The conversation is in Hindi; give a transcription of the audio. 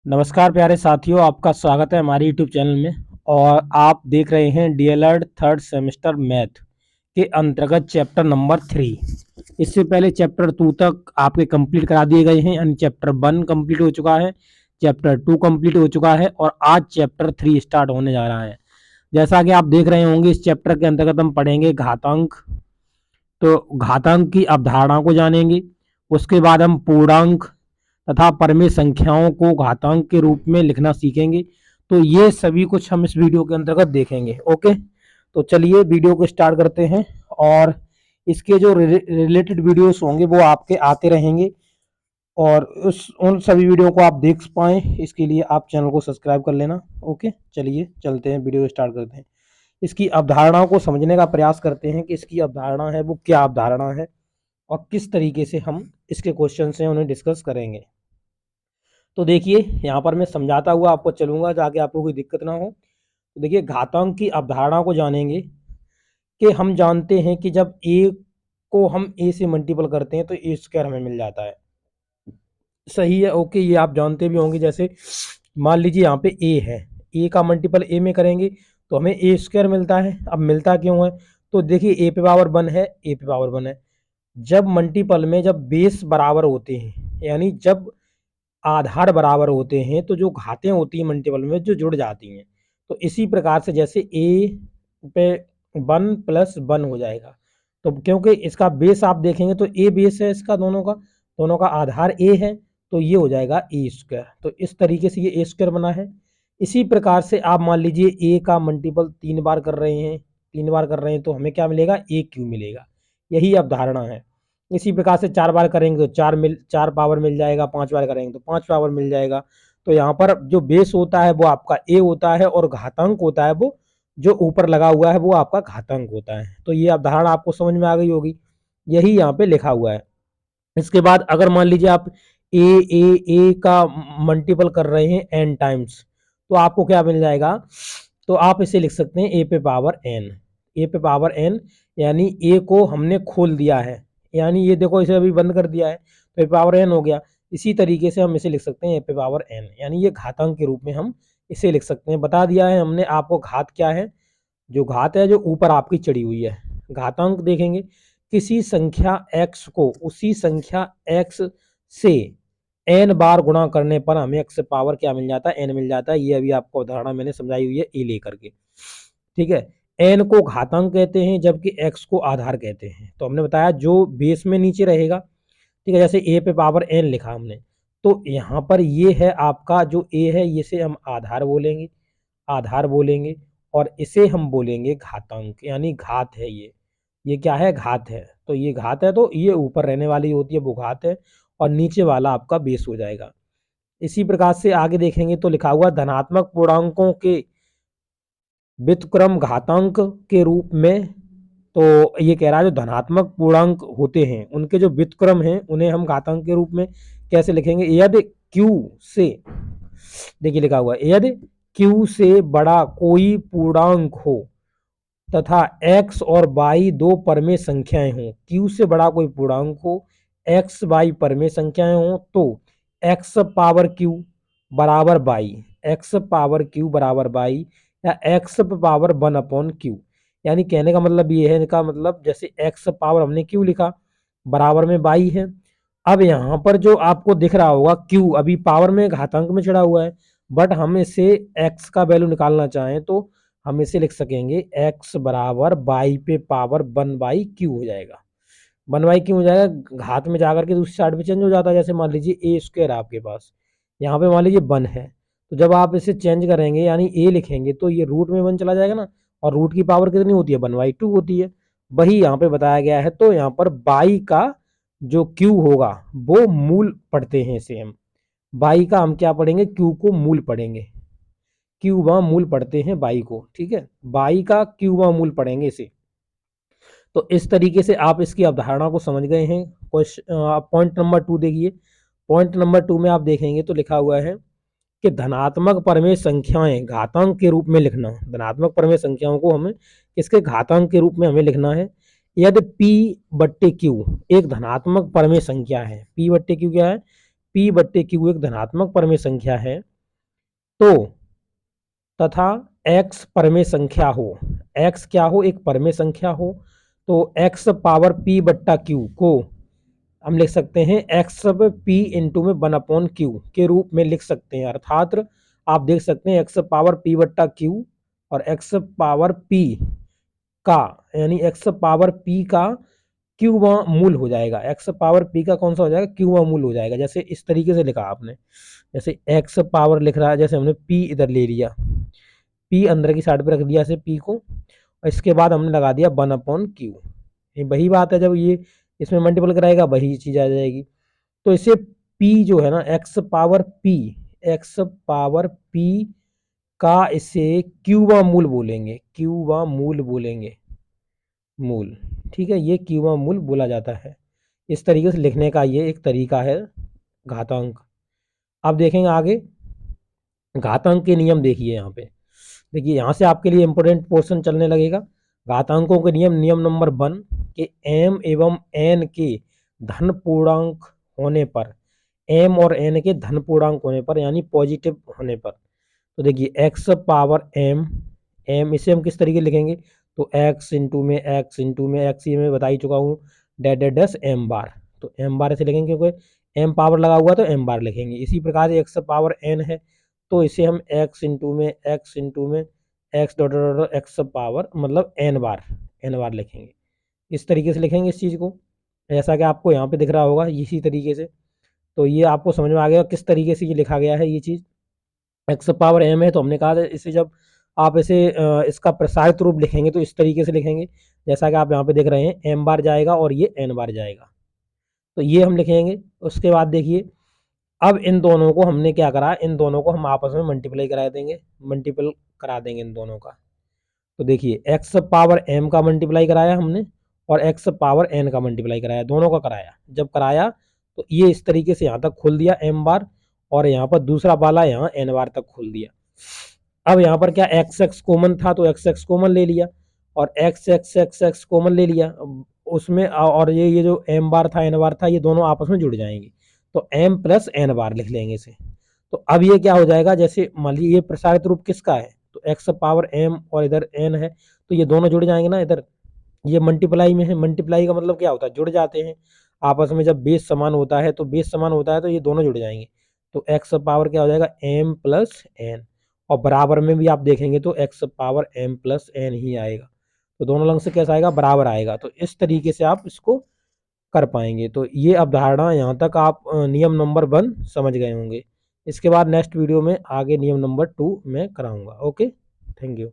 नमस्कार प्यारे साथियों, आपका स्वागत है हमारे यूट्यूब चैनल में। और आप देख रहे हैं डीएलएड थर्ड सेमेस्टर मैथ के अंतर्गत चैप्टर नंबर 3। इससे पहले चैप्टर 2 तक आपके कंप्लीट करा दिए गए हैं, यानी चैप्टर 1 कंप्लीट हो चुका है, चैप्टर 2 कंप्लीट हो चुका है और आज चैप्टर 3 स्टार्ट होने जा रहा है। जैसा कि आप देख रहे होंगे, इस चैप्टर के अंतर्गत हम पढ़ेंगे घातांक। तो घातांक की अवधारणा को जानेंगे, उसके बाद हम पूर्णांक तथा परमेय संख्याओं को घातांक के रूप में लिखना सीखेंगे। तो ये सभी कुछ हम इस वीडियो के अंतर्गत देखेंगे। ओके, तो चलिए वीडियो को स्टार्ट करते हैं। और इसके जो रिलेटेड वीडियोस होंगे वो आपके आते रहेंगे, और उन सभी वीडियो को आप देख पाएँ इसके लिए आप चैनल को सब्सक्राइब कर लेना। ओके, चलिए चलते हैं, वीडियो स्टार्ट करते हैं। इसकी अवधारणाओं को समझने का प्रयास करते हैं कि इसकी अवधारणा है वो क्या अवधारणा है और किस तरीके से हम इसके क्वेश्चन हैं उन्हें डिस्कस करेंगे। तो देखिए, यहाँ पर मैं समझाता हुआ आपको चलूंगा ताकि आपको कोई दिक्कत ना हो। तो देखिए, घातांक की अवधारणा को जानेंगे कि हम जानते हैं कि जब ए को हम ए से मल्टीपल करते हैं तो ए स्क्वायर हमें मिल जाता है। सही है, ओके, ये आप जानते भी होंगे। जैसे मान लीजिए यहाँ पे ए है, ए का मल्टीपल ए में करेंगे तो हमें ए स्क्वायर मिलता है। अब मिलता क्यों है? तो देखिए, ए पे पावर 1 है, ए पे पावर 1 है। जब मल्टीपल में जब बेस बराबर होते हैं, यानी जब आधार बराबर होते हैं, तो जो घातें होती हैं मल्टीपल में जो जुड़ जाती हैं। तो इसी प्रकार से जैसे ए पे 1 प्लस 1 हो जाएगा, तो क्योंकि इसका बेस आप देखेंगे तो ए बेस है इसका, दोनों का आधार ए है, तो ये हो जाएगा ए स्क्वायर। तो इस तरीके से ये ए स्क्वायर बना है। इसी प्रकार से आप मान लीजिए ए का मल्टीपल 3 बार कर रहे हैं, 3 बार कर रहे हैं, तो हमें क्या मिलेगा? ए क्यू मिलेगा। यही अवधारणा है। इसी प्रकार से 4 बार करेंगे तो 4 पावर मिल जाएगा, 5 बार करेंगे तो 5 पावर मिल जाएगा। तो यहाँ पर जो बेस होता है वो आपका ए होता है, और घातांक होता है वो जो ऊपर लगा हुआ है वो आपका घातांक होता है। तो ये अवधारणा आपको समझ में आ गई होगी, यही यहाँ पे लिखा हुआ है। इसके बाद अगर मान लीजिए आप ए ए का मल्टीपल कर रहे हैं एन टाइम्स, तो आपको क्या मिल जाएगा? तो आप इसे लिख सकते हैं ए पे पावर एन। ए पे पावर एन, यानी ए को हमने खोल दिया है, यानी ये देखो इसे अभी बंद कर दिया है तो ए पावर एन हो गया। इसी तरीके से हम इसे लिख सकते हैं ए पे पावर एन, यानी ये घातांक के रूप में हम इसे लिख सकते हैं। बता दिया है हमने आपको घात क्या है। जो घात है जो ऊपर आपकी चढ़ी हुई है। घातांक देखेंगे, किसी संख्या x को उसी संख्या x से n बार गुणा करने पर हमें x पावर क्या मिल जाता है? n मिल जाता है। ये अभी आपको उदाहरण मैंने समझाई हुई है ए लेकर के, ठीक है। n को घातांक कहते हैं जबकि x को आधार कहते हैं। तो हमने बताया जो बेस में नीचे रहेगा, ठीक है। जैसे a पे पावर n लिखा हमने, तो यहाँ पर ये है आपका जो a है, इसे हम आधार बोलेंगे, आधार बोलेंगे, और इसे हम बोलेंगे घातांक, यानी घात है ये क्या है? घात है। तो ये घात है, तो ये ऊपर रहने वाली होती है वो घात है, और नीचे वाला आपका बेस हो जाएगा। इसी प्रकार से आगे देखेंगे तो लिखा हुआ धनात्मक पूर्णांकों के व्युत्क्रम घातांक के रूप में। तो ये कह रहा है जो धनात्मक पूर्णांक होते हैं उनके जो व्युत्क्रम हैं उन्हें हम घातांक के रूप में कैसे लिखेंगे? यदि q से, देखिए लिखा हुआ है, यदि q से बड़ा कोई पूर्णांक हो तथा x और y दो परमेय संख्याएं हों, q से बड़ा कोई पूर्णांक हो, x y परमेय संख्याएं हों, तो x पावर q बराबर y, x पावर q बराबर y, या x पावर 1/q। यानी कहने का मतलब ये है, इनका मतलब जैसे x पावर हमने q लिखा, बराबर में y है। अब यहाँ पर जो आपको दिख रहा होगा q अभी पावर में घातांक में चढ़ा हुआ है, बट हम इसे x का वैल्यू निकालना चाहें तो हम इसे लिख सकेंगे x बराबर y पे पावर 1/q हो जाएगा। 1/q हो जाएगा, घात में जाकर के दूसरी साइड पे चेंज हो जाता है। जैसे मान लीजिए ए स्क्वायर आपके पास, यहाँ पे मान लीजिए 1 है, तो जब आप इसे चेंज करेंगे यानी ए लिखेंगे तो ये रूट में 1 चला जाएगा ना, और रूट की पावर कितनी होती है? 1/2 होती है। वही यहाँ पे बताया गया है। तो यहाँ पर y का जो q होगा वो मूल पढ़ते हैं इसे हम, y का हम क्या पढ़ेंगे? q को मूल पढ़ेंगे, क्यूबा मूल पढ़ते हैं बाई को, ठीक है। बाई का क्यूबा मूल पढ़ेंगे इसे। तो इस तरीके से आप इसकी अवधारणा को समझ गए हैं। पॉइंट नंबर 2 देखिए। पॉइंट नंबर 2 में आप देखेंगे तो लिखा हुआ है कि धनात्मक परमेय संख्याएं घातांक के रूप में लिखना। धनात्मक परमेय संख्याओं को हमें किसके घातांक के रूप में हमें लिखना है? यदि p बट्टे q एक धनात्मक परमेय संख्या है, p बट्टे q क्या है? p बट्टे q एक धनात्मक परमेय संख्या है, तो तथा x परमेय संख्या हो, x क्या हो, एक परमेय संख्या हो, तो x पावर p बट्टा q को हम लिख सकते हैं x p इंटू में 1/q के रूप में लिख सकते हैं। अर्थात आप देख सकते हैं x पावर p बट्टा q और x पावर p का, यानी x पावर p का क्यूबा मूल हो जाएगा। x पावर p का कौन सा हो जाएगा, क्यूबा मूल हो जाएगा। जैसे इस तरीके से लिखा आपने, जैसे x पावर लिख रहा है, जैसे हमने p इधर ले लिया, p अंदर की साइड पे रख दिया ऐसे p को, और इसके बाद हमने लगा दिया 1/q। ये वही बात है, जब ये इसमें मल्टीपल कराएगा वही चीज आ जाएगी। तो इसे p जो है ना, x पावर p का इसे क्यूबा मूल बोलेंगे, क्यूबा मूल बोलेंगे, मूल। ठीक है, ये क्यूबा मूल बोला जाता है। इस तरीके से लिखने का ये एक तरीका है घातांक। अब देखेंगे आगे घातांक के नियम। देखिए यहाँ पे, देखिए यहाँ से आपके लिए इंपॉर्टेंट पोर्शन चलने लगेगा। घातांकों के नियम, नियम नंबर 1 कि m एवं n के धन पूर्णांक होने पर, m और n के धन पूर्णांक होने पर यानी पॉजिटिव होने पर, तो देखिए x पावर m इसे हम किस तरीके लिखेंगे, तो x इंटू में x ये मैं बता ही चुका हूँ, डैश m बार, तो m बार ऐसे लिखेंगे क्योंकि m पावर लगा हुआ तो m बार लिखेंगे। इसी प्रकार से x पावर n है तो इसे हम x इंटू में x dot dot x power मतलब n बार लिखेंगे। इस तरीके से लिखेंगे इस चीज़ को, ऐसा कि आपको यहाँ पे दिख रहा होगा इसी तरीके से। तो ये आपको समझ में आ गया किस तरीके से ये लिखा गया है। ये चीज़ एक्स पावर m है, तो हमने कहा था इसे जब आप इसे इसका प्रसारित रूप लिखेंगे तो इस तरीके से लिखेंगे, जैसा कि आप यहाँ पे देख रहे हैं m बार जाएगा और ये n बार जाएगा, तो ये हम लिखेंगे। उसके बाद देखिए अब इन दोनों को हमने क्या करा, इन दोनों को हम आपस में मल्टीप्लाई करा देंगे, मल्टीपल करा देंगे इन दोनों का। तो देखिए x पावर m का मल्टीप्लाई कराया हमने और x पावर n का मल्टीप्लाई कराया, दोनों का कराया। जब कराया तो ये इस तरीके से यहाँ तक खोल दिया m बार और यहाँ पर दूसरा वाला यहाँ n बार तक खोल दिया। अब यहाँ पर क्या x कॉमन था तो x कॉमन ले लिया और x कॉमन ले लिया उसमें, और ये जो m बार था n बार था ये दोनों आपस में जुड़ जाएंगे, तो m प्लस n बार लिख लेंगे इसे। तो अब ये क्या हो जाएगा, जैसे मान लीजिए ये प्रसारित रूप किसका है, तो x पावर m और इधर n है, तो ये दोनों जुड़ जाएंगे ना। इधर ये मल्टीप्लाई में है, मल्टीप्लाई का मतलब क्या होता है, जुड़ जाते हैं आपस में। जब बेस समान होता है तो बेस समान होता है तो ये दोनों जुड़ जाएंगे, तो x पावर क्या हो जाएगा m प्लस n, और बराबर में भी आप देखेंगे तो x power m plus n ही आएगा, तो दोनों लंग से कैसा आएगा, बराबर आएगा। तो इस तरीके से आप इसको कर पाएंगे। तो ये अवधारणा यहाँ तक आप नियम नंबर 1 समझ गए होंगे। इसके बाद नेक्स्ट वीडियो में आगे नियम नंबर 2 मैं कराऊंगा। Okay, thank you.